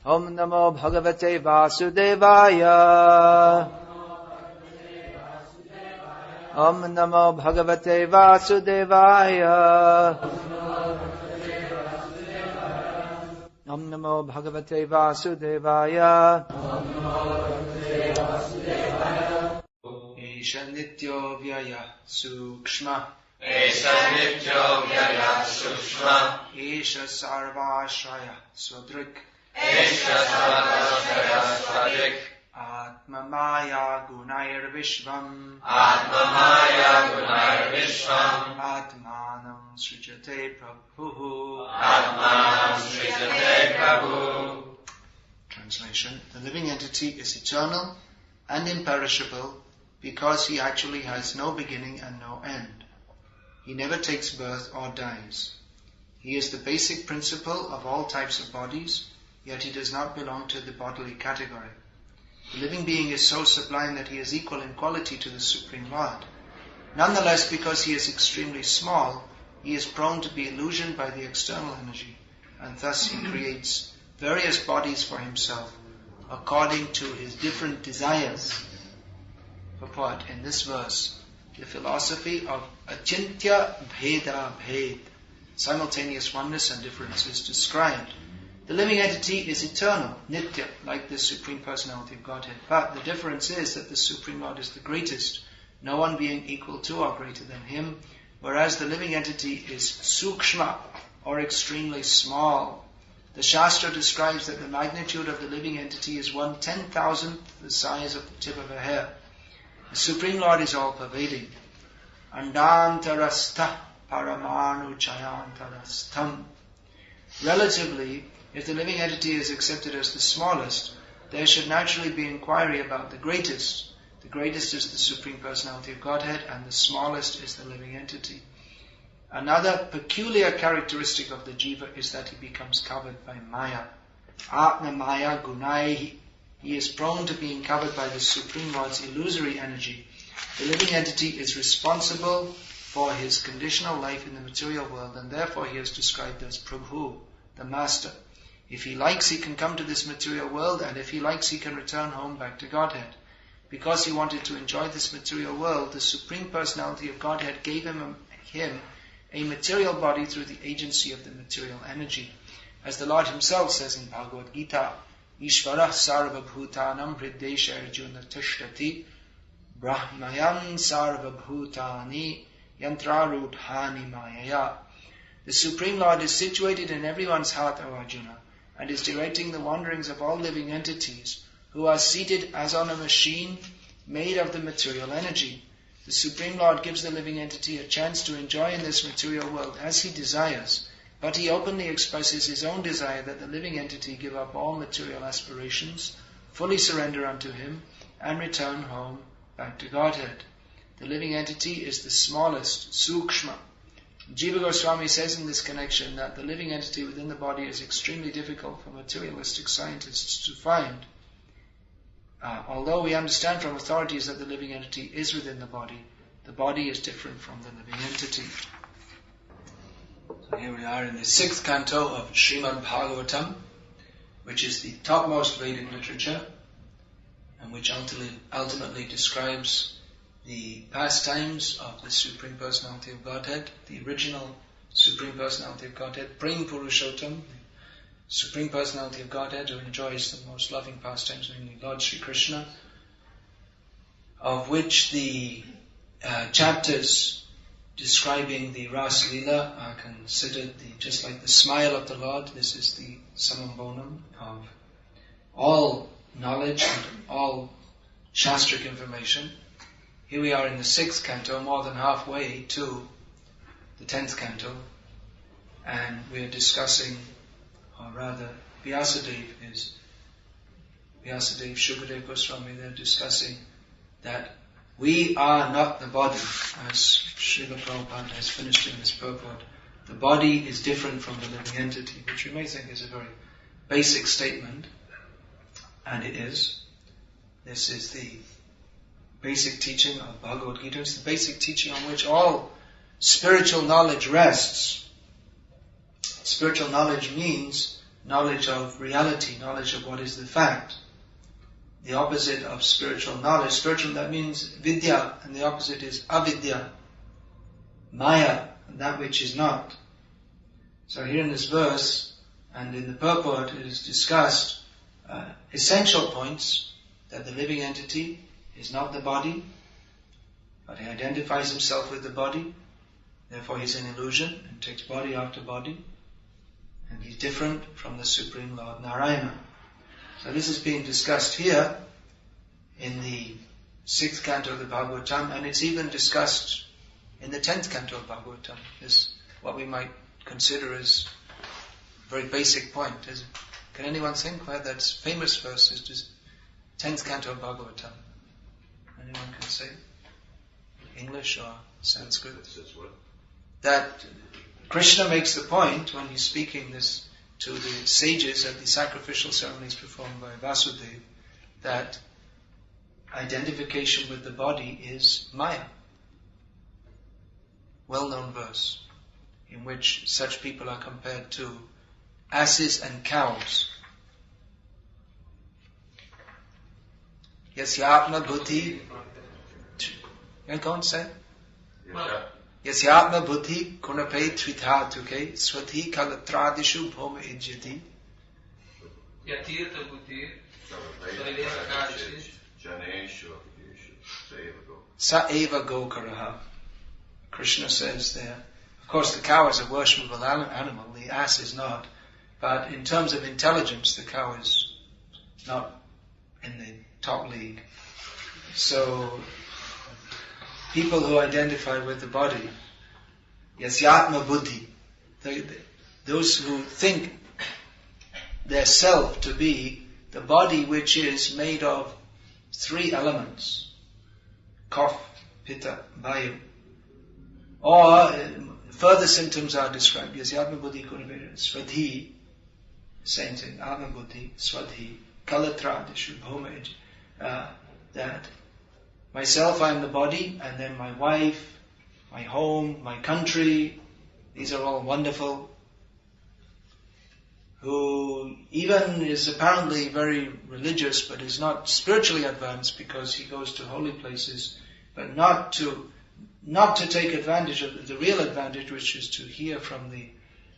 Om Namo Bhagavate Vasudevaya. Om Namo Bhagavate Vasudevaya. Om Namo Bhagavate Vasudevaya. Esha Nityo Vyaya Sukshma. Esha Nityo Vyaya Sukshma. Esha Sarvashraya Swadrik. Esha Sarvashraya Swadrik. Atma Maya Gunayar Vishvam. Atma Maya Gunayar Vishvam. Atmanam Srijate Prabhu. Atmanam Srijate Prabhu. Translation: the living entity is eternal and imperishable because he actually has no beginning and no end. He never takes birth or dies. He is the basic principle of all types of bodies, yet he does not belong to the bodily category. The living being is so sublime that he is equal in quality to the Supreme Lord. Nonetheless, because he is extremely small, he is prone to be illusioned by the external energy, and thus he creates various bodies for himself according to his different desires. Purport: in this verse, the philosophy of achintya bheda bhed, simultaneous oneness and difference, is described. The living entity is eternal, nitya, like the Supreme Personality of Godhead. But the difference is that the Supreme Lord is the greatest, no one being equal to or greater than him, whereas the living entity is sukshma, or extremely small. The Shastra describes that the magnitude of the living entity is 1/10,000th the size of the tip of a hair. The Supreme Lord is all-pervading. Andantarastha paramanu chayantarastham. Relatively, if the living entity is accepted as the smallest, there should naturally be inquiry about the greatest. The greatest is the Supreme Personality of Godhead, and the smallest is the living entity. Another peculiar characteristic of the jiva is that he becomes covered by maya. Atma maya gunai. He is prone to being covered by the Supreme Lord's illusory energy. The living entity is responsible for his conditional life in the material world, and therefore he is described as Prabhu, the Master. If he likes, he can come to this material world, and if he likes, he can return home back to Godhead. Because he wanted to enjoy this material world, the Supreme Personality of Godhead gave him a material body through the agency of the material energy. As the Lord himself says in Bhagavad-gita, Ishvara sarva bhutanam hridesha arjuna tishtati brahmayan sarva bhutani yantrarudhani mayaya. The Supreme Lord is situated in everyone's heart, O Arjuna, and is directing the wanderings of all living entities, who are seated as on a machine made of the material energy. The Supreme Lord gives the living entity a chance to enjoy in this material world as he desires, but he openly expresses his own desire that the living entity give up all material aspirations, fully surrender unto him, and return home back to Godhead. The living entity is the smallest, sukshma. Jiva Goswami says in this connection that the living entity within the body is extremely difficult for materialistic scientists to find. Although we understand from authorities that the living entity is within the body is different from the living entity. So here we are in the 6th canto of Srimad Bhagavatam, which is the topmost Vedic literature, and which ultimately describes the pastimes of the Supreme Personality of Godhead, the original Supreme Personality of Godhead, Prem Purushottam, the Supreme Personality of Godhead, who enjoys the most loving pastimes, namely Lord Sri Krishna, of which the chapters describing the Ras Leela are considered just like the smile of the Lord. This is the summum bonum of all knowledge and all Shastric information. Here we are in the 6th canto, more than halfway to the 10th canto, and we are discussing, or rather, Vyasadeva, Shukadev Goswami, they're discussing that we are not the body, as Srila Prabhupada has finished in his purport. The body is different from the living entity, which we may think is a very basic statement, and it is. This is the basic teaching of Bhagavad-gita. It's the basic teaching on which all spiritual knowledge rests. Spiritual knowledge means knowledge of reality, knowledge of what is the fact. The opposite of spiritual knowledge. Spiritual, that means vidya, and the opposite is avidya, maya, and that which is not. So here in this verse, and in the purport, it is discussed essential points, that the living entity is not the body, but he identifies himself with the body, therefore he's an illusion, and takes body after body, and he's different from the Supreme Lord Narayana. So this is being discussed here in the 6th canto of the Bhagavatam, and it's even discussed in the 10th canto of Bhagavatam. This what we might consider as a very basic point. Can anyone think where that famous verse is? Just 10th canto of Bhagavatam. Anyone can say? English or Sanskrit? That Krishna makes the point when he's speaking this to the sages at the sacrificial ceremonies performed by Vasudeva, that identification with the body is Maya. Well-known verse, in which such people are compared to asses and cows. Yasyatma buddhi. Go on, say. Yasyatma buddhi kunape tritatuke swati kalatradishu bhoma ijyati. Yatirtha buddhi sa eva gokaraha. Krishna says there. Of course, the cow is a worshipable animal, the ass is not. But in terms of intelligence, the cow is not in the top league. So, people who identify with the body, yasyatma buddhi, those who think their self to be the body which is made of 3 elements, kapha, pitta, vayu. Or further symptoms are described. Yasyatma buddhi kunavira, swadhi, same thing, atma buddhi, swadhi, kalatradishu, bhoma, that myself, I am the body, and then my wife, my home, my country, these are all wonderful. Who even is apparently very religious, but is not spiritually advanced because he goes to holy places, but not to take advantage of the real advantage, which is to hear from the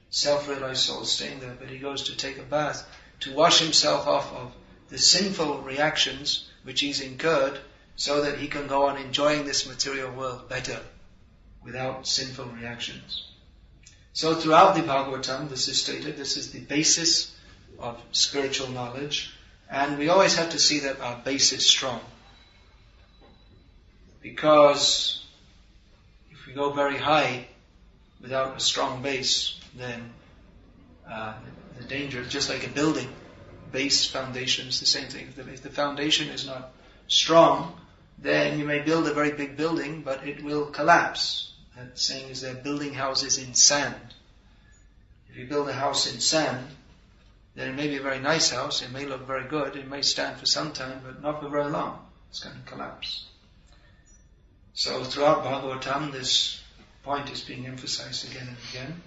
self-realized soul staying there, but he goes to take a bath, to wash himself off of the sinful reactions which he's incurred, so that he can go on enjoying this material world better, without sinful reactions. So throughout the Bhagavatam, this is stated, this is the basis of spiritual knowledge, and we always have to see that our base is strong. Because if we go very high without a strong base, then the danger is just like a building. Base, foundation is the same thing. If the foundation is not strong, then you may build a very big building, but it will collapse. That saying is they're building houses in sand. If you build a house in sand, then it may be a very nice house, it may look very good, it may stand for some time, but not for very long. It's going to collapse. So throughout Bhagavatam, this point is being emphasized again and again.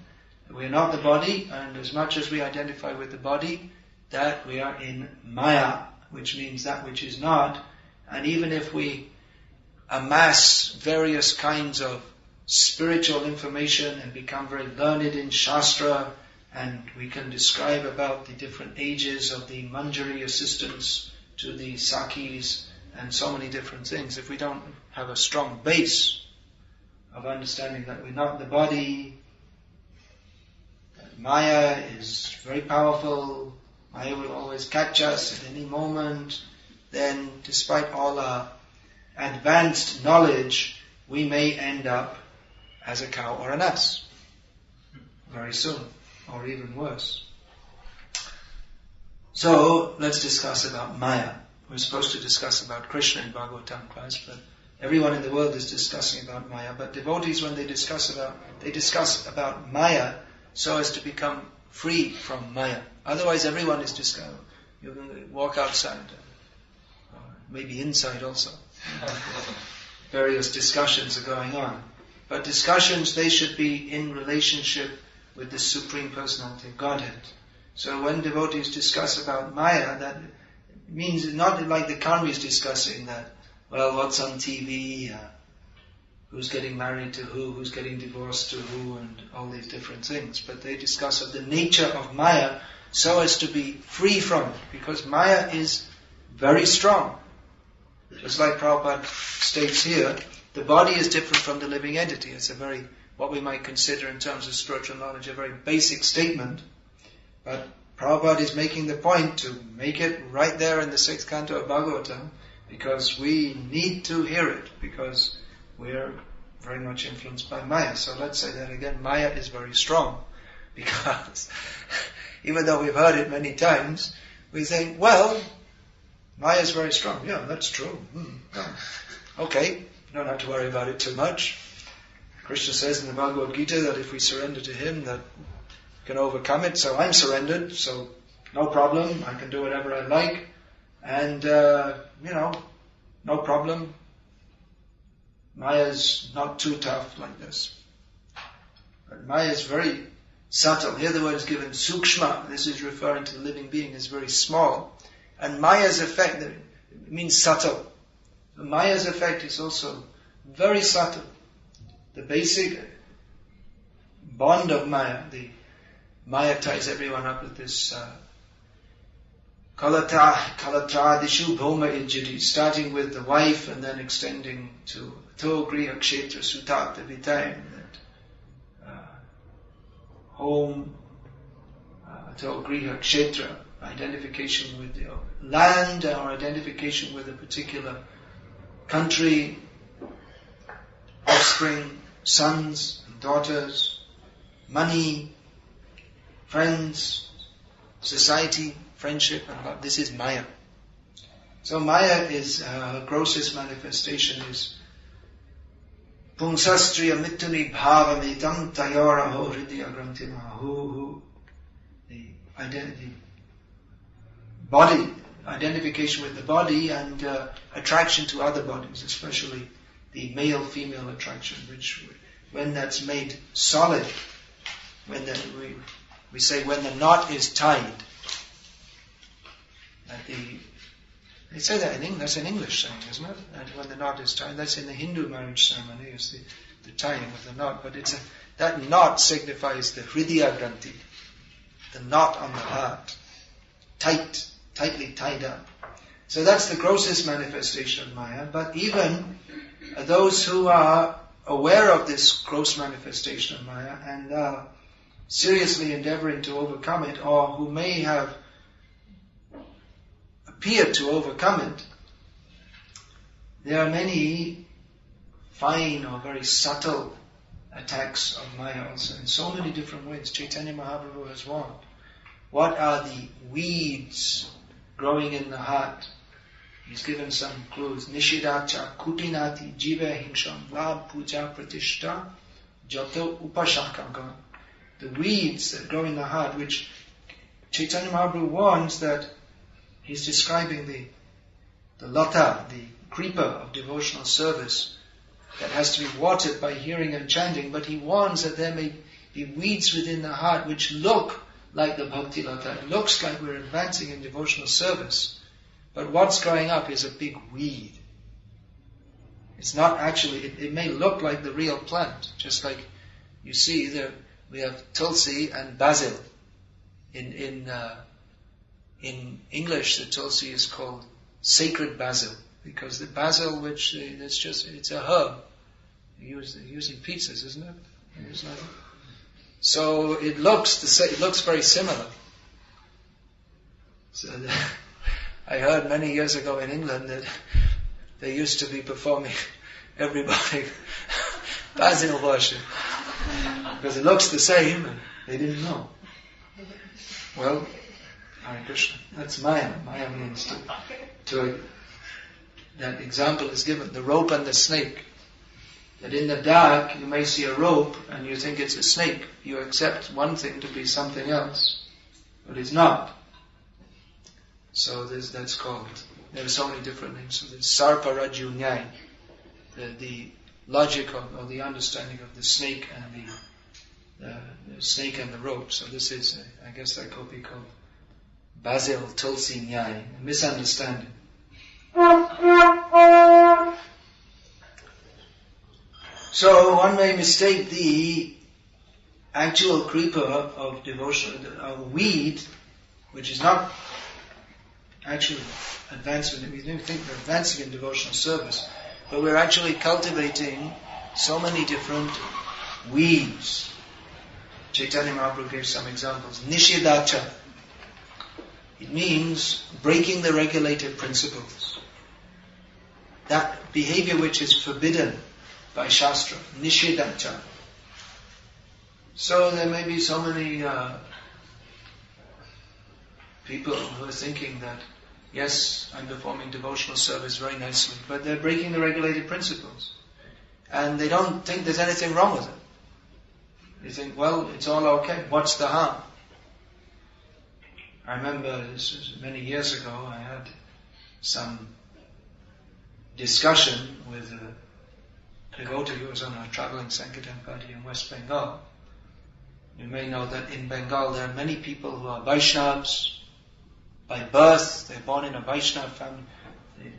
We are not the body, and as much as we identify with the body, that we are in Maya, which means that which is not. And even if we amass various kinds of spiritual information and become very learned in Shastra, and we can describe about the different ages of the Manjari assistants to the Sakis and so many different things, if we don't have a strong base of understanding that we're not the body, that Maya is very powerful, Maya will always catch us at any moment, then despite all our advanced knowledge, we may end up as a cow or an ass very soon, or even worse. So let's discuss about Maya. We're supposed to discuss about Krishna in Bhagavatam class, but everyone in the world is discussing about Maya. But devotees, when they discuss about Maya so as to become free from Maya. Otherwise everyone is discussing. You're going to walk outside, maybe inside also. Various discussions are going on. But discussions, they should be in relationship with the Supreme Personality of Godhead. So when devotees discuss about Maya, that means not like the karmi is discussing that, well, what's on TV, who's getting married to who's getting divorced to who, and all these different things. But they discuss of the nature of Maya so as to be free from it, because Maya is very strong. Just like Prabhupada states here, the body is different from the living entity. It's a very, what we might consider in terms of spiritual knowledge, a very basic statement. But Prabhupada is making the point to make it right there in the 6th canto of Bhagavatam, because we need to hear it, because we're very much influenced by Maya. So let's say that again, Maya is very strong, because even though we've heard it many times, we think, well, Maya is very strong. Yeah, that's true. Okay, you don't have to worry about it too much. Krishna says in the Bhagavad-gita that if we surrender to Him, that we can overcome it. So I'm surrendered, so no problem. I can do whatever I like. And, no problem. Maya's not too tough like this. But Maya is very subtle. Here the word is given sukshma. This is referring to the living being as very small. And Maya's effect, it means subtle. Maya's effect is also very subtle. The basic bond of Maya, the Maya ties everyone up with this kalatradishu bhoma ijjati, starting with the wife and then extending to to griha kshetra sutata vitayam, home, to griha kshetra, identification with the land or identification with a particular country, offspring, sons and daughters, money, friends, society, friendship, and love. This is Maya. So Maya is, grossest manifestation is Pungsastriya mituni bhavametam tayoraho hridya grantimahu. The identity, body, identification with the body, and attraction to other bodies, especially the male-female attraction, which when that's made solid, when we say when the knot is tied, they say that in English, that's an English saying, isn't it? And when the knot is tied, that's in the Hindu marriage ceremony, is the tying of the knot. But that knot signifies the hridya granti, the knot on the heart, tightly tied up. So that's the grossest manifestation of Maya. But even those who are aware of this gross manifestation of Maya and are seriously endeavoring to overcome it, or who may have appeared to overcome it, there are many fine or very subtle attacks of Maya also in so many different ways. Chaitanya Mahaprabhu has warned. What are the weeds growing in the heart? He's given some clues. Nishidacha kutinati jiva hingsham lab puja pratishta jato upashakam. The weeds that grow in the heart, which Chaitanya Mahaprabhu warns that he's describing the lata, the creeper of devotional service that has to be watered by hearing and chanting, but he warns that there may be weeds within the heart which look like the bhakti lata. It looks like we're advancing in devotional service, but what's growing up is a big weed. It's not actually, it may look like the real plant, just like you see we have tulsi and basil. In English, the tulsi is called sacred basil, because the basil, it's a herb. Using pizzas, isn't it? So it looks very similar. So I heard many years ago in England that they used to be performing everybody basil worship because it looks the same, and they didn't know. Well, Hare Krishna. That's Maya. Maya means to that example is given, the rope and the snake. That in the dark you may see a rope and you think it's a snake. You accept one thing to be something else, but it's not. So that's called, there are so many different names. So there's Sarpa Raju Nyai, the logic or the understanding of the snake and the snake and the rope. So this is, I guess that could be called Basil Tulsi Nyai, a misunderstanding. So one may mistake the actual creeper of devotion, a weed, which is not actually advancement. We don't think we're advancing in devotional service, but we're actually cultivating so many different weeds. Chaitanya Mahaprabhu gave some examples. Nishidhacha. It means breaking the regulated principles. That behavior which is forbidden by Shastra. Nishidhacha. So there may be so many people who are thinking that, yes, I'm performing devotional service very nicely, but they're breaking the regulated principles. And they don't think there's anything wrong with it. They think, well, it's all okay. What's the harm? I remember this was many years ago, I had some discussion with a devotee who was on a traveling Sankirtan party in West Bengal. You may know that in Bengal there are many people who are Vaishnavas by birth. They're born in a Vaishnava family. They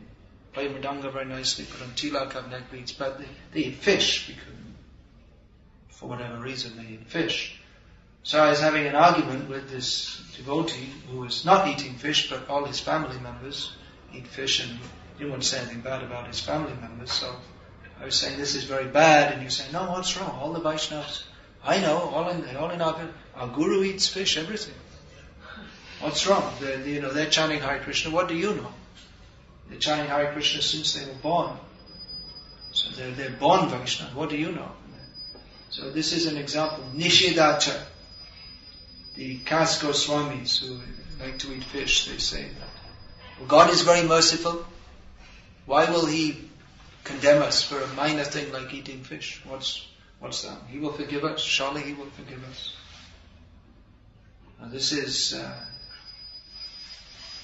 play mridanga very nicely, put on tilak, have neck beads, but they eat fish because, for whatever reason, they eat fish. So I was having an argument with this devotee who was not eating fish, but all his family members eat fish, and he didn't want to say anything bad about his family members. So I was saying, this is very bad, and you say, no, what's wrong? All the Vaishnavas, I know, all in our guru eats fish, everything. What's wrong? They're chanting Hare Krishna. What do you know? They're chanting Hare Krishna since they were born. So they're born Vaishnava. What do you know? So this is an example. Nishidacha. The caste Goswamis who like to eat fish, they say that, well, God is very merciful. Why will He condemn us for a minor thing like eating fish? What's that? He will forgive us. Surely He will forgive us. Now this is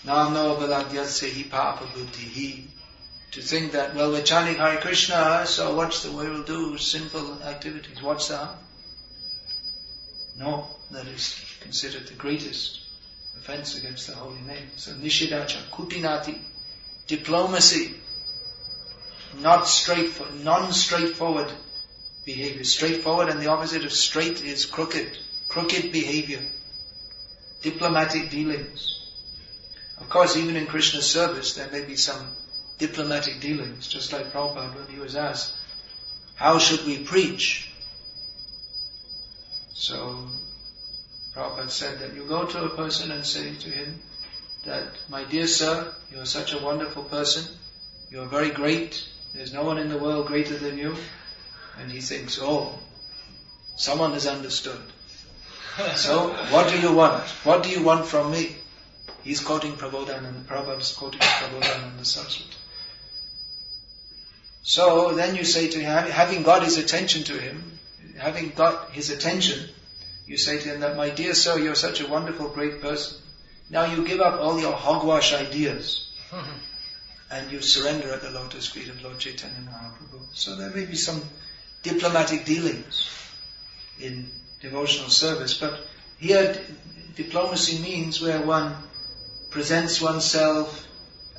Namno Baladhyatse Papa Buddhi. To think that, well, we're chanting Hare Krishna, so what's the way we'll do sinful activities? What's that? No, that is considered the greatest offense against the holy name. So Nishidacha, Kutinati, diplomacy, non-straightforward behavior. Straightforward, and the opposite of straight is crooked. Crooked behavior. Diplomatic dealings. Of course, even in Krishna's service, there may be some diplomatic dealings, just like Prabhupada when he was asked, how should we preach? So Prabhupada said that you go to a person and say to him that, my dear sir, you are such a wonderful person, you are very great, there's no one in the world greater than you. And he thinks, oh, someone has understood. So what do you want? What do you want from me? He's quoting Prabodhananda, Prabhupada is quoting Prabodhananda Saraswati. So then you say to him, having got his attention to him, having got his attention, you say to him that, my dear sir, you're such a wonderful, great person. Now you give up all your hogwash ideas and you surrender at the lotus feet of Lord Chaitanya Mahaprabhu. So there may be some diplomatic dealings in devotional service, but here diplomacy means where one presents oneself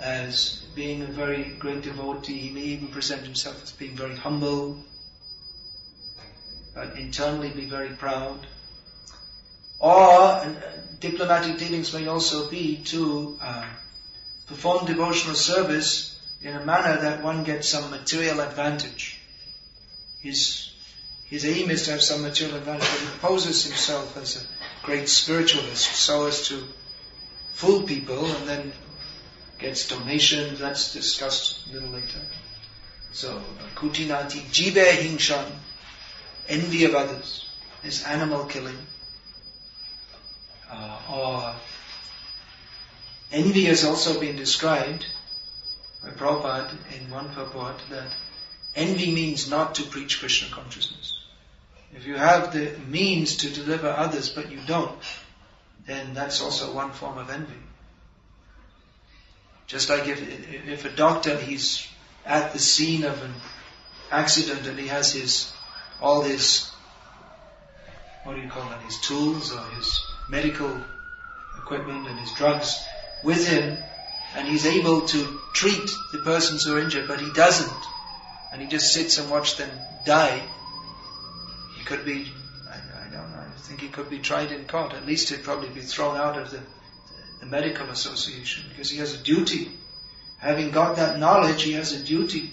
as being a very great devotee. He may even present himself as being very humble, but internally be very proud. Or diplomatic dealings may also be to perform devotional service in a manner that one gets some material advantage. His aim is to have some material advantage, but he poses himself as a great spiritualist so as to fool people and then gets donations. That's discussed a little later. So, kutinati, jibe hingshan, envy of others, is animal killing. Or envy has also been described by Prabhupada in one purport that envy means not to preach Krishna consciousness. If you have the means to deliver others but you don't, then that's also one form of envy. Just like if a doctor, he's at the scene of an accident and he has all his his tools or his medical equipment and his drugs with him, and he's able to treat the persons who are injured, but he doesn't, and he just sits and watches them die, he could be, I don't know, I think he could be tried in court. At least he'd probably be thrown out of the medical association, because he has a duty. Having got that knowledge, he has a duty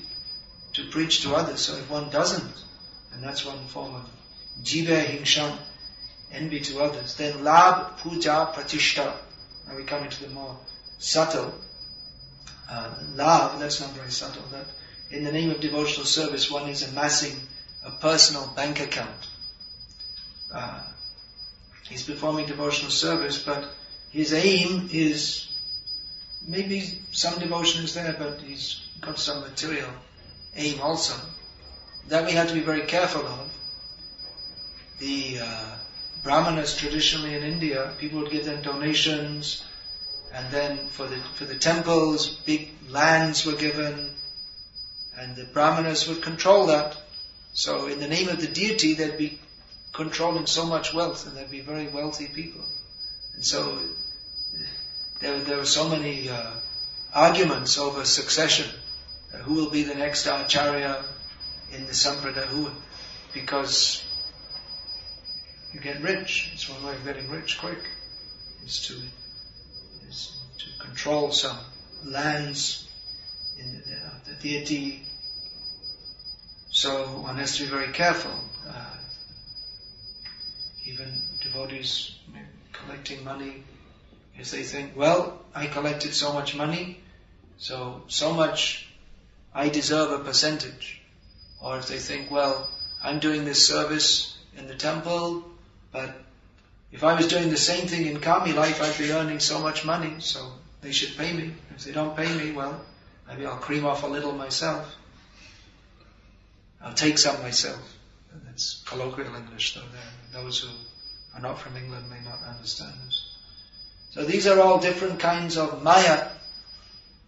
to preach to others. So if one doesn't, and that's one form of jiva hingsham, envy to others, then labh, puja, pratishta. Now we come into the more subtle. Labh, that's not very subtle. That in the name of devotional service, one is amassing a personal bank account. He's performing devotional service, but his aim is, maybe some devotion is there, but he's got some material aim also. That we have to be very careful of. The Brahmanas traditionally in India, people would give them donations, and then for the temples, big lands were given, and the Brahmanas would control that. So in the name of the deity, they'd be controlling so much wealth, and they'd be very wealthy people. And so there were so many arguments over succession. Who will be the next acharya in the sampradaya? Because you get rich. It's one way of getting rich quick. Is to control some lands in the deity. So one has to be very careful. Even devotees collecting money, if they think, well, I collected so much money, so much I deserve a percentage. Or if they think, well, I'm doing this service in the temple, but if I was doing the same thing in Kami life, I'd be earning so much money, so they should pay me. If they don't pay me, well, maybe I'll cream off a little myself. I'll take some myself. And that's colloquial English, though. Those who are not from England may not understand this. So these are all different kinds of maya.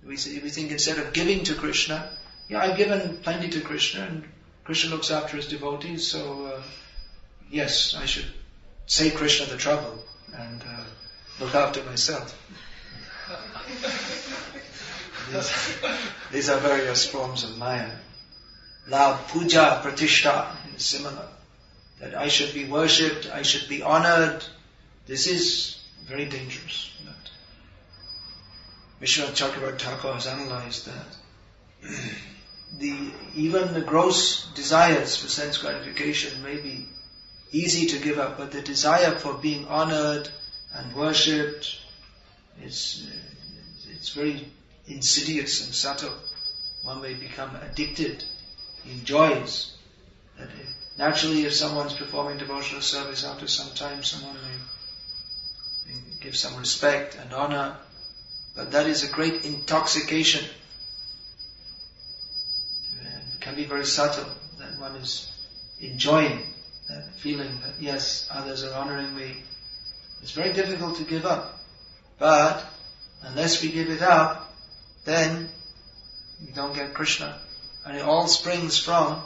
We think instead of giving to Krishna, I've given plenty to Krishna, and Krishna looks after his devotees, so yes, I should save Krishna the trouble and look after myself. These are various forms of maya. Labh, puja, pratishta is similar. That I should be worshipped, I should be honored. This is very dangerous. Vishwanath Chakravarti Thakur has analyzed that. Even the gross desires for sense gratification may be easy to give up, but the desire for being honored and worshipped, it's very insidious and subtle. One may become addicted, enjoys. That naturally, if someone's performing devotional service, after some time someone may give some respect and honor, but that is a great intoxication. It can be very subtle, that one is enjoying that feeling that yes, others are honoring me. It's very difficult to give up. But unless we give it up, then we don't get Krishna. And it all springs from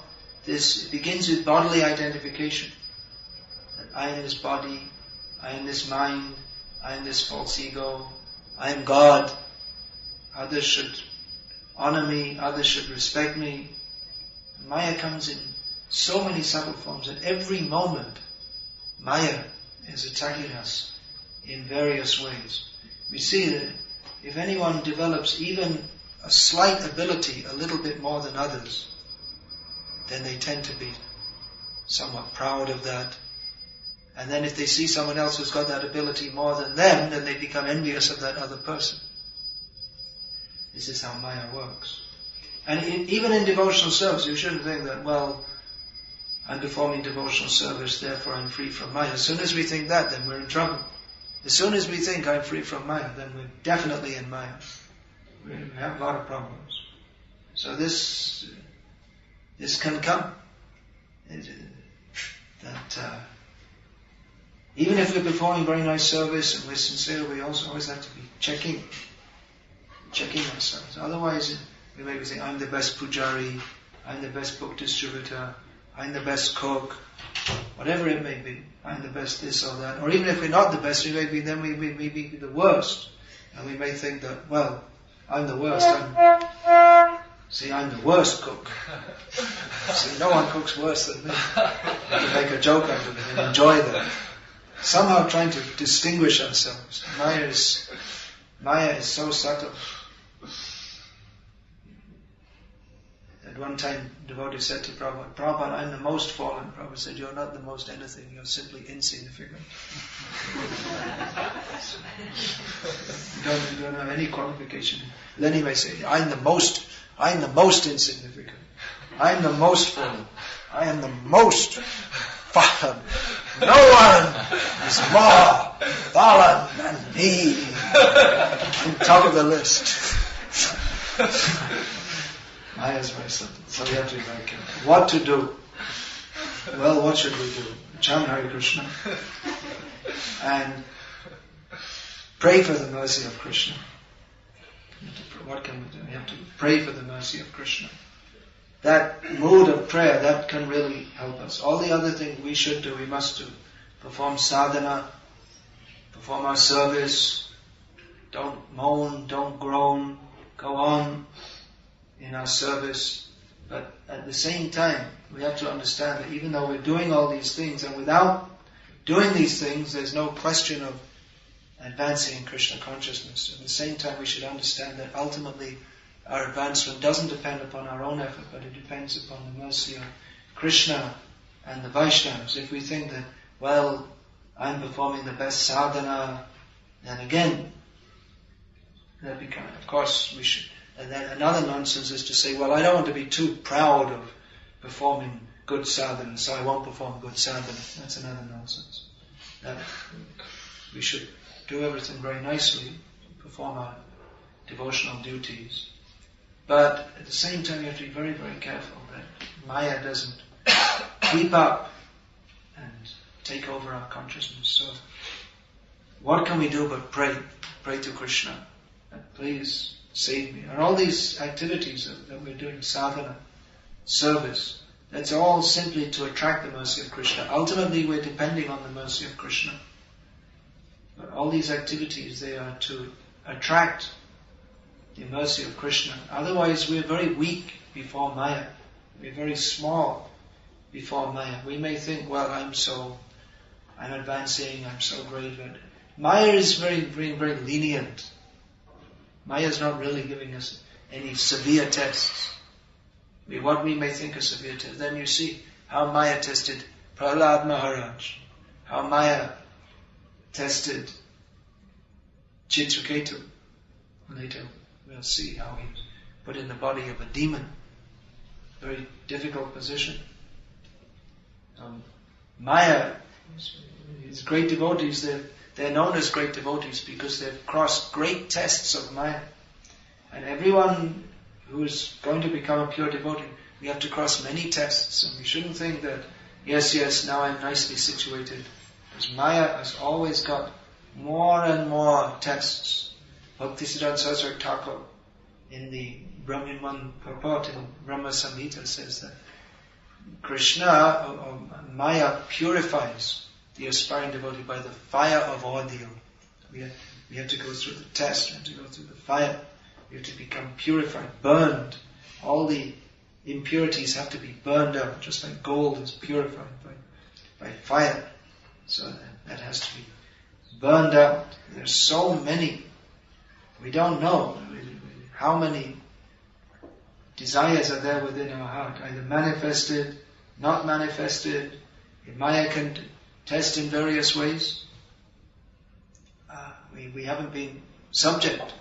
this, it begins with bodily identification. That I am this body, I am this mind, I am this false ego, I am God. Others should honor me, others should respect me. Maya comes in so many subtle forms. At every moment, Maya is attacking us in various ways. We see that if anyone develops even a slight ability, a little bit more than others, then they tend to be somewhat proud of that. And then if they see someone else who's got that ability more than them, then they become envious of that other person. This is how Maya works. And even in devotional service, you shouldn't think that, well, I'm performing devotional service, therefore I'm free from Maya. As soon as we think that, then we're in trouble. As soon as we think I'm free from Maya, then we're definitely in Maya. We have a lot of problems. So this can come. Even if we're performing very nice service and we're sincere, we also always have to be checking ourselves. Otherwise, we may be saying, I'm the best pujari, I'm the best book distributor, I'm the best cook, whatever it may be, I'm the best this or that. Or even if we're not the best, we may be the worst. And we may think that, well, I'm the worst. I'm the worst cook. See, no one cooks worse than me. We can make a joke out of it and enjoy that. Somehow trying to distinguish ourselves. Maya is so subtle. At one time, devotee said to Prabhupada, Prabhupada, I'm the most fallen. Prabhupada said, you're not the most anything, you're simply insignificant. You don't have any qualification. Then he may say, I'm the most insignificant. I'm the most fallen. I am the most fallen. No one is more fallen than me. On top of the list. Maya is very simple, so we have to be very careful. What to do? Well, what should we do? Chant Hare Krishna and pray for the mercy of Krishna. What can we do? We have to pray for the mercy of Krishna. That mood of prayer, that can really help us. All the other things we should do, we must do. Perform sadhana, perform our service, don't moan, don't groan, go on in our service. But at the same time, we have to understand that even though we're doing all these things, and without doing these things, there's no question of advancing in Krishna consciousness. At the same time, we should understand that ultimately our advancement doesn't depend upon our own effort, but it depends upon the mercy of Krishna and the Vaishnavas. If we think that, well, I'm performing the best sadhana, then again, that becomes, of course, we should. And then another nonsense is to say, well, I don't want to be too proud of performing good sadhana, so I won't perform good sadhana. That's another nonsense. That we should do everything very nicely, perform our devotional duties. But at the same time, you have to be very, very careful that Maya doesn't creep up and take over our consciousness. So, what can we do but pray? Pray to Krishna. And please save me. And all these activities that we're doing, sadhana, service, that's all simply to attract the mercy of Krishna. Ultimately, we're depending on the mercy of Krishna. But all these activities, they are to attract the mercy of Krishna. Otherwise, we're very weak before Maya. We're very small before Maya. We may think, well, I'm advancing, I'm so great. But Maya is very lenient. Maya is not really giving us any severe tests. What we may think are severe tests. Then you see how Maya tested Prahlad Maharaj, how Maya tested Chitraketu. Later we'll see how he was put in the body of a demon. Very difficult position. Maya, these great devotees, they're known as great devotees because they've crossed great tests of Maya. And everyone who is going to become a pure devotee, we have to cross many tests. And we shouldn't think that, yes, now I'm nicely situated. Because Maya has always got more and more tests. Bhaktisiddhanta Saraswati Thakur in the Brahman purport in Brahma Samhita says that Krishna, or Maya, purifies the aspiring devotee by the fire of ordeal. We have to go through the test, we have to go through the fire, we have to become purified, burned. All the impurities have to be burned out, just like gold is purified by fire. So that has to be burned out. There's so many. We don't know how many desires are there within our heart, either manifested, not manifested. Maya can test in various ways. We haven't been subject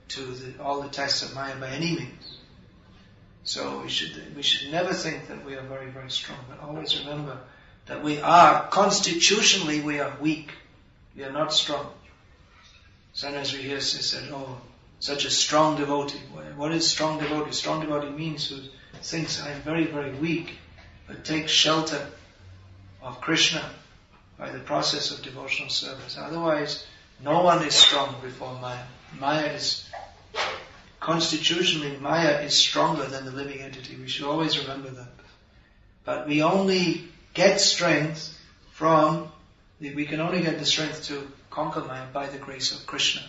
to all the tests of Maya by any means. So we should never think that we are very, very strong, but always remember that we are, constitutionally we are weak. We are not strong. Sometimes we hear said, oh, such a strong devotee. What is strong devotee? Strong devotee means who thinks I am very, very weak, but takes shelter of Krishna by the process of devotional service. Otherwise, no one is strong before Maya. Constitutionally, Maya is stronger than the living entity. We should always remember that. But we only get strength from, we can only get the strength to conquer Maya by the grace of Krishna.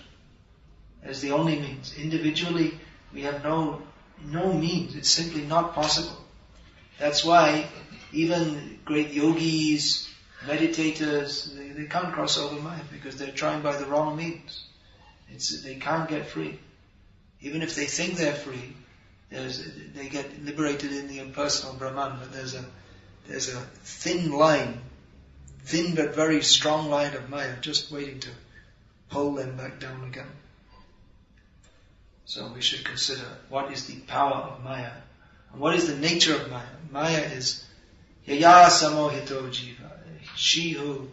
As the only means. Individually, we have no means. It's simply not possible. That's why even great yogis, meditators, they can't cross over Maya because they're trying by the wrong means. They can't get free. Even if they think they're free, they get liberated in the impersonal Brahman, but there's a thin line, thin but very strong line of Maya just waiting to pull them back down again. So we should consider what is the power of Maya and what is the nature of Maya. Maya is Yaya Samohito Jiva, she who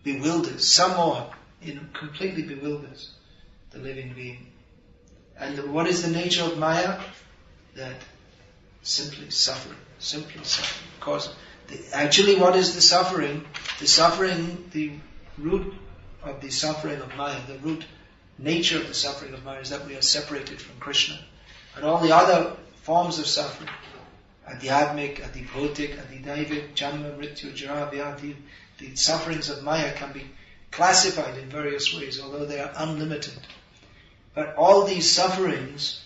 bewilders, Samoha, completely bewilders the living being. And what is the nature of Maya? That simply suffering. Because actually what is the suffering? The root of the suffering of Maya, the root nature of the suffering of Maya is that we are separated from Krishna. And all the other forms of suffering, adhyatmic, adhibhotik, adhidaivik, janma, mrityu, jara, vyadhi, the sufferings of Maya can be classified in various ways, although they are unlimited. But all these sufferings,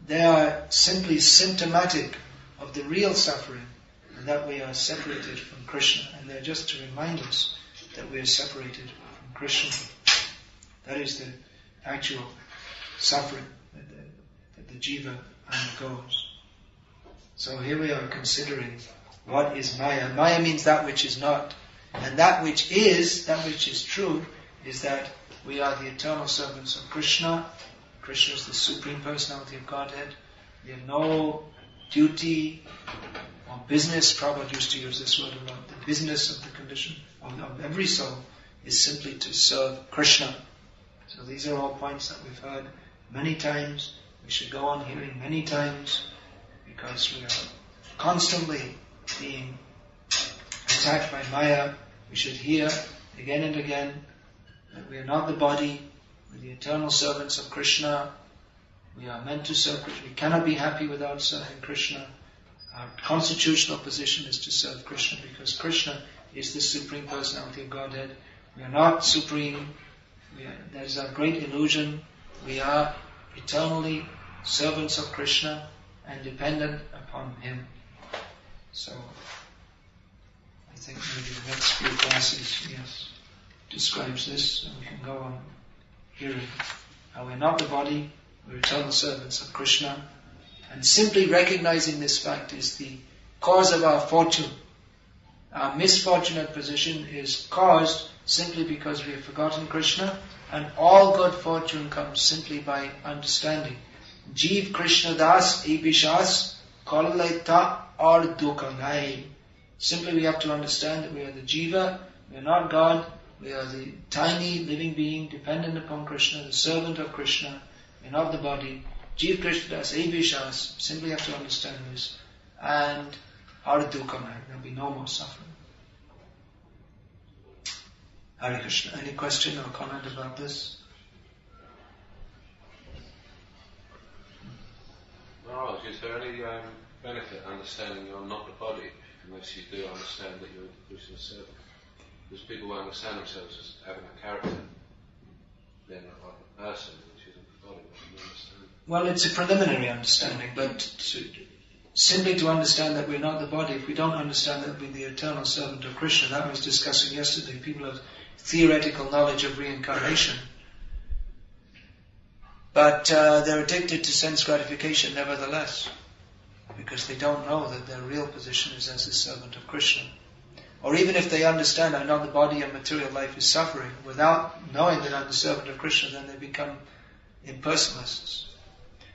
they are simply symptomatic of the real suffering, and that we are separated from Krishna. And they're just to remind us that we are separated from Krishna. That is the actual suffering that the jiva undergoes. So here we are considering what is Maya. Maya means that which is not. And that which is true, is that we are the eternal servants of Krishna. Krishna is the Supreme Personality of Godhead. We have no duty or business. Prabhupada used to use this word a lot. The business of the condition of every soul is simply to serve Krishna. So these are all points that we've heard many times. We should go on hearing many times, because we are constantly being attacked by Maya. We should hear again and again that we are not the body, we're the eternal servants of Krishna. We are meant to serve Krishna. We cannot be happy without serving Krishna. Our constitutional position is to serve Krishna, because Krishna is the Supreme Personality of Godhead. We are not supreme. That is our great illusion. We are eternally servants of Krishna and dependent upon Him. So, I think maybe the next few classes, describes this, and we can go on hearing how we're not the body, we're eternal servants of Krishna, and simply recognizing this fact is the cause of our fortune. Our misfortunate position is caused simply because we have forgotten Krishna, and all good fortune comes simply by understanding. Jeev Krishna Das Ebishas Kolaleta or Dukanai. Simply we have to understand that we are the jiva, we are not God, we are the tiny living being dependent upon Krishna, the servant of Krishna, we are not the body. Jeev Krishna Das Ebishas, simply have to understand this. And Har Dukanai, there will be no more suffering. Hare Krishna. Any question or comment about this? Maharaj, is there any benefit understanding you're not the body, unless you do understand that you're the Krishna's servant? Because people will understand themselves as having a character, they're not like a person, which isn't the body. You understand? Well, it's a preliminary understanding, but simply to understand that we're not the body, if we don't understand that we're the eternal servant of Krishna, that I was discussing yesterday. People have theoretical knowledge of reincarnation, but they're addicted to sense gratification nevertheless, because they don't know that their real position is as a servant of Krishna. Or even if they understand, I know the body and material life is suffering, without knowing that I'm the servant of Krishna, then they become impersonalists.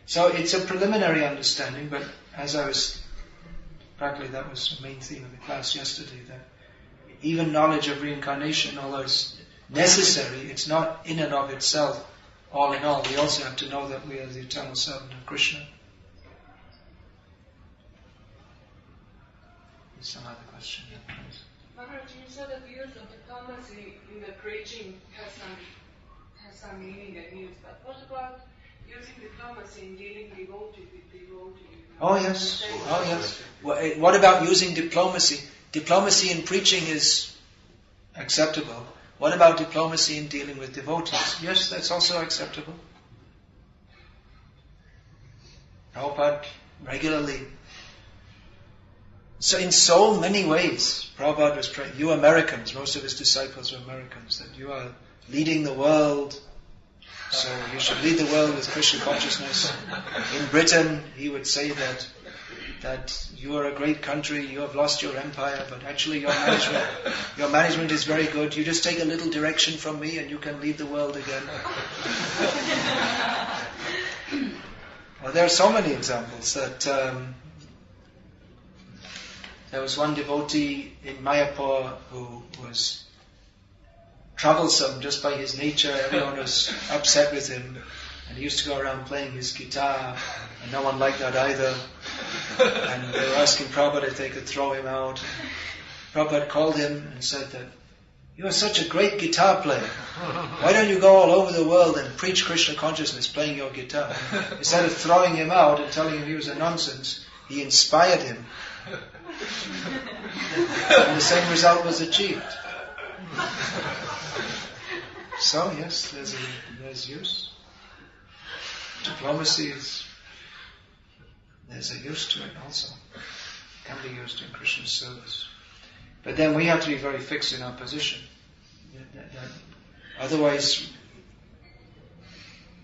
So it's a preliminary understanding, but practically that was the main theme of the class yesterday, that even knowledge of reincarnation, although it's necessary, it's not in and of itself all in all. We also have to know that we are the eternal servant of Krishna. There's some other question. Maharaj, you said that the use of the Thomas in the preaching has some meaning and use, but what about using diplomacy in dealing devotee with devotee. Oh yes. Oh yes. What about using diplomacy? Diplomacy in preaching is acceptable. What about diplomacy in dealing with devotees? Yes, that's also acceptable. Prabhupada regularly. So in so many ways, Prabhupada was praying. You Americans, most of his disciples were Americans, that you are leading the world. So you should lead the world with Krishna consciousness. In Britain, he would say that you are a great country, you have lost your empire, but actually your management is very good. You just take a little direction from me and you can lead the world again. Well, there are so many examples that there was one devotee in Mayapur who was troublesome just by his nature. Everyone was upset with him, and he used to go around playing his guitar, and no one liked that either. And they were asking Prabhupada if they could throw him out. Prabhupada called him and said that, you are such a great guitar player. Why don't you go all over the world and preach Krishna consciousness playing your guitar? Instead of throwing him out and telling him he was a nonsense, he inspired him. And the same result was achieved. So yes, there's use. Diplomacy there's a use to it also. It can be used in Krishna's service. But then we have to be very fixed in our position. Otherwise,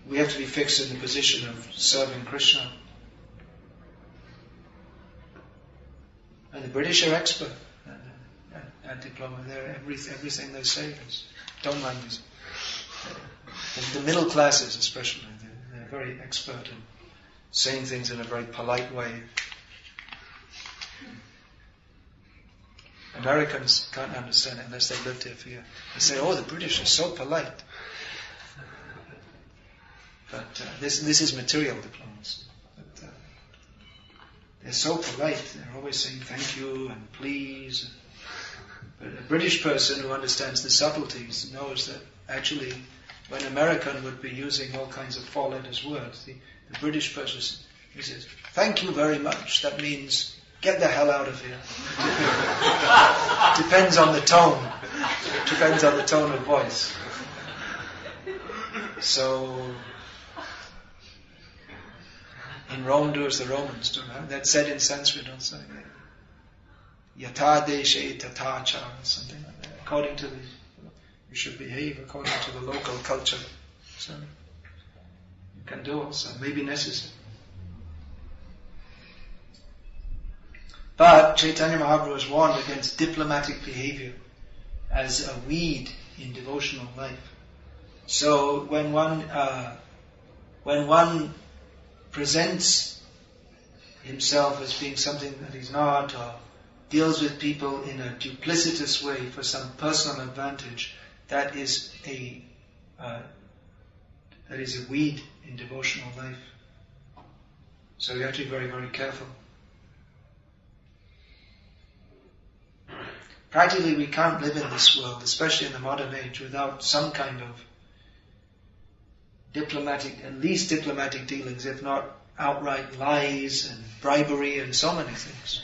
we have to be fixed in the position of serving Krishna. And the British are expert at diplomacy. Everything they say is, don't mind this. The middle classes especially, they're very expert in saying things in a very polite way. Americans can't understand it unless they've lived here for years. They say, oh, the British are so polite. But this is material diplomacy. But, they're so polite. They're always saying thank you and please. But a British person who understands the subtleties knows that actually when an American would be using all kinds of four letters words, the British person, he says, thank you very much. That means get the hell out of here. Depends on the tone. Depends on the tone of voice. So, in Rome, do as the Romans do. That's said in Sanskrit also. Yata deshe tata cha, something like that. According to you should behave according to the local culture. So, you can do also. May be necessary. But Chaitanya Mahaprabhu has warned against diplomatic behavior as a weed in devotional life. So when one presents himself as being something that he's not, or deals with people in a duplicitous way for some personal advantage, that is a weed in devotional life. So you have to be very, very careful. Practically, we can't live in this world, especially in the modern age, without some kind of at least diplomatic dealings, if not outright lies and bribery and so many things.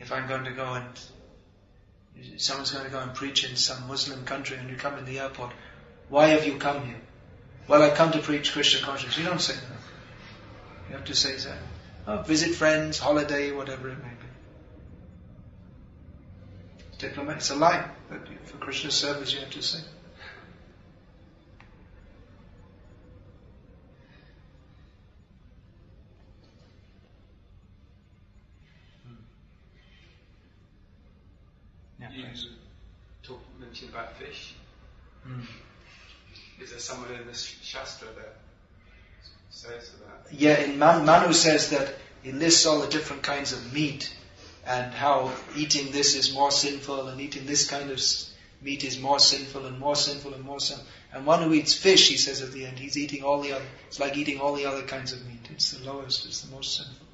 If I'm going to go and someone's going to go and preach in some Muslim country and you come in the airport, why have you come here? Well, I come to preach Krishna consciousness. You don't say that. You have to say that. Visit friends, holiday, whatever it may be. Diplomat, it's a lie, but for Krishna's service you have to say. Yeah, you mentioned about fish. Is there somewhere in the Shastra that says that? Yeah, in Manu says that he lists all the different kinds of meat and how eating this is more sinful and eating this kind of meat is more sinful and more sinful and more sinful. And one who eats fish, he says at the end, he's eating all the other. It's like eating all the other kinds of meat. It's the lowest, it's the most sinful.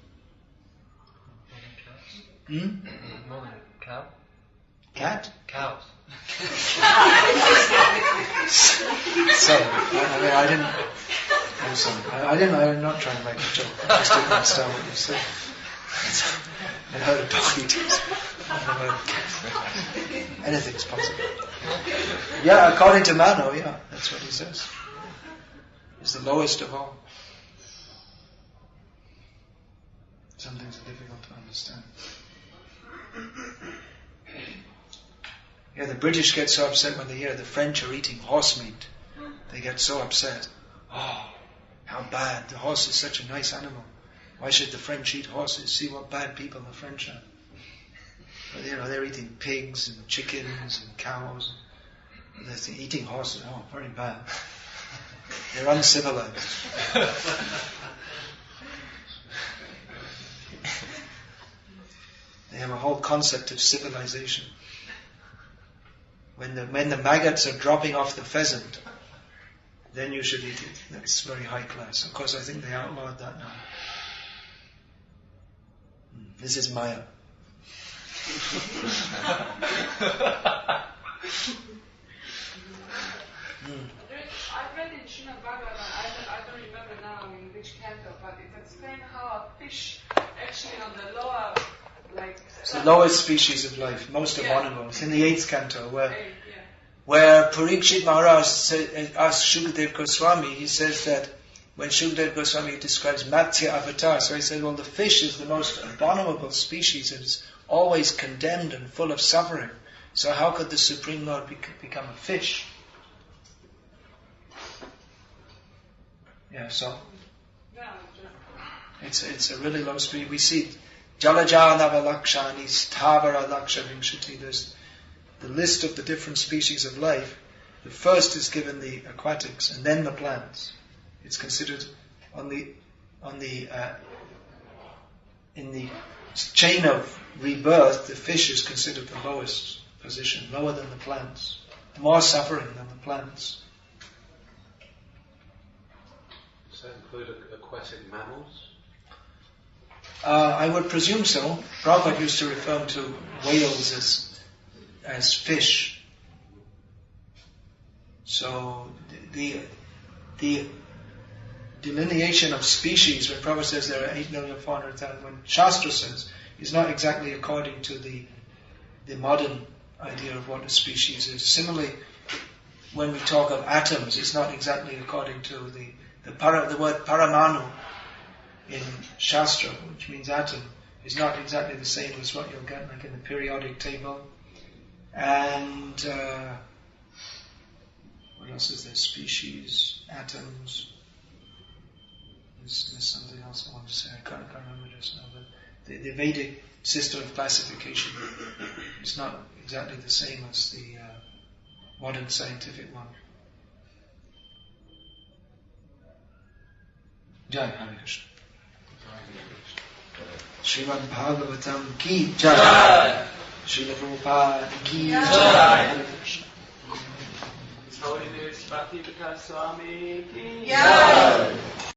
More than cow? Cat? Cows. So, I didn't. I'm sorry. I'm not trying to make a joke. I just didn't understand what you said. I heard of Bhakti. Anything's possible. Yeah, according to Mano, yeah, that's what he says. He's the lowest of all. Some things are difficult to understand. Yeah, the British get so upset when they hear the French are eating horse meat. They get so upset. Oh, how bad. The horse is such a nice animal. Why should the French eat horses? See what bad people the French are. But they're eating pigs and chickens and cows. They're eating horses. Oh, very bad. They're uncivilized. They have a whole concept of civilization. When the maggots are dropping off the pheasant, then you should eat it. That's very high class. Of course, I think they outlawed that now. This is Maya. I read in Srimad Bhagavatam, I don't remember now in which canto, but it explains how a fish actually on the lower, it's the lowest species of life, most abominable. It's in the 8th canto where Parikshit Maharaj asked Shukadev Goswami, he says that when Shukadev Goswami describes Matsya Avatar, so he said, well, the fish is the most abominable species and is always condemned and full of suffering. So how could the Supreme Lord become a fish? Yeah, so it's a really low speed. We see Jalaja Navalakshani, Stavara Lakshavimshati. There's the list of the different species of life. The first is given the aquatics and then the plants. It's considered in the chain of rebirth, the fish is considered the lowest position, lower than the plants, more suffering than the plants. Does that include aquatic mammals? I would presume so. Prabhupada used to refer to whales as fish. So the delineation of species, when Prabhupada says there are 8,400,000, when Shastra says, is not exactly according to the modern idea of what a species is. Similarly, when we talk of atoms, it's not exactly according to the word paramanu in Shastra, which means atom, is not exactly the same as what you'll get like in the periodic table. And what else is there? Species, atoms. There's something else I want to say. I can't remember just now. But the Vedic system of classification is not exactly the same as the modern scientific one. Jai Hare Krishna. Srimad Bhagavatam ki Jai. Srila Prabhupada ki Jai. Hare Krishna. His Holiness Bhakti Vikasa Swami ki Jai.